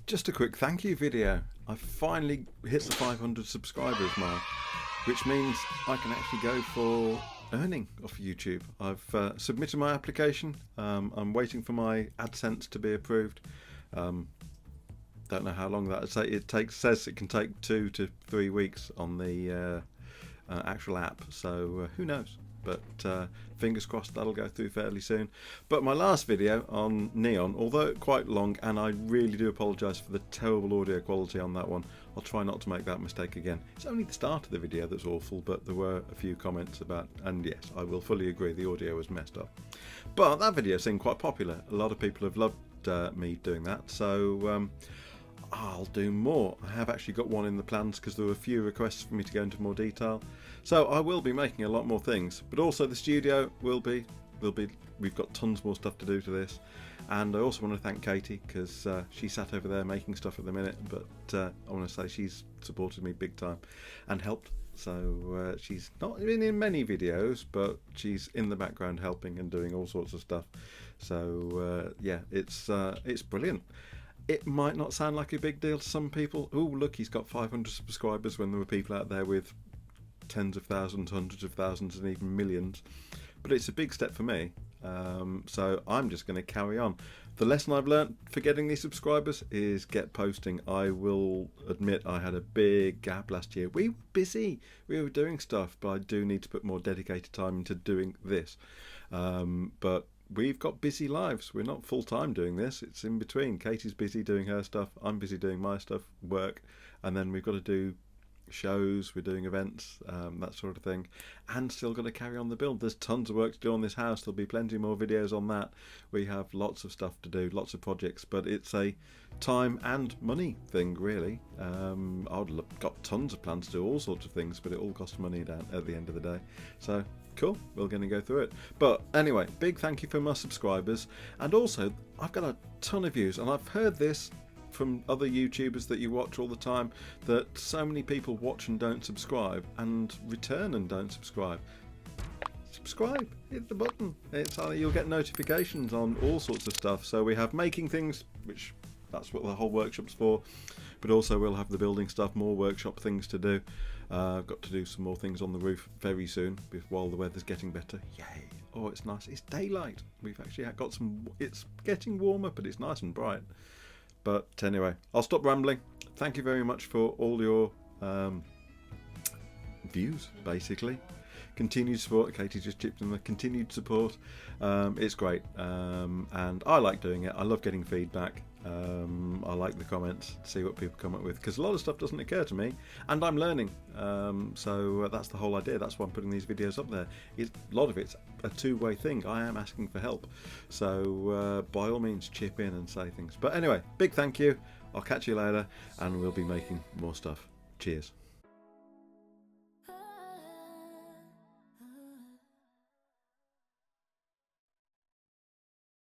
Just a quick thank you video. I finally hit the 500 subscribers mark, which means I can actually go for earning off YouTube. I've submitted my application. I'm waiting for my AdSense to be approved. Don't know how long that says it can take 2 to 3 weeks on the actual app, so who knows, but fingers crossed that'll go through fairly soon. But my last video on Neon, although quite long, and I really do apologise for the terrible audio quality on that one, I'll try not to make that mistake again. It's only the start of the video that's awful, but there were a few comments about, and yes, I will fully agree the audio was messed up. But that video seemed quite popular. A lot of people have loved me doing that, so I'll do more. I have actually got one in the plans because there were a few requests for me to go into more detail. So I will be making a lot more things, but also the studio we've got tons more stuff to do to this. And I also want to thank Katie because she sat over there making stuff at the minute, but I want to say she's supported me big time and helped. So she's not been in many videos, but she's in the background helping and doing all sorts of stuff. So yeah, it's brilliant. It might not sound like a big deal to some people. Oh, look, he's got 500 subscribers, when there were people out there with tens of thousands, hundreds of thousands, and even millions. But it's a big step for me. So I'm just going to carry on. The lesson I've learned for getting these subscribers is get posting. I will admit I had a big gap last year. We were busy. We were doing stuff, but I do need to put more dedicated time into doing this. But we've got busy lives. We're not full-time doing this. It's in between. Katie's busy doing her stuff. I'm busy doing my stuff, work. And then we've got to do shows. We're doing events, that sort of thing. And still got to carry on the build. There's tons of work to do on this house. There'll be plenty more videos on that. We have lots of stuff to do, lots of projects. But it's a time and money thing, really. I've got tons of plans to do all sorts of things, but it all costs money at the end of the day. So cool, we're going to go through it. But anyway, big thank you for my subscribers. And also, I've got a ton of views, and I've heard this from other YouTubers that you watch all the time, that so many people watch and don't subscribe, and return and don't subscribe. Subscribe, hit the button. It's you'll get notifications on all sorts of stuff. So we have making things, which that's what the whole workshop's for, but also we'll have the building stuff, more workshop things to do. I've got to do some more things on the roof very soon while the weather's getting better. Yay! Oh, it's nice. It's daylight. We've actually got some. It's getting warmer, but it's nice and bright. But anyway, I'll stop rambling. Thank you very much for all your views, basically. Continued support. Katie just chipped in the continued support. It's great, and I like doing it. I love getting feedback. I like the comments, see what people come up with, because a lot of stuff doesn't occur to me, and I'm learning. So that's the whole idea. That's why I'm putting these videos up there. A lot of it's a two-way thing. I am asking for help, so by all means chip in and say things. But anyway, big thank you. I'll catch you later, and we'll be making more stuff. Cheers.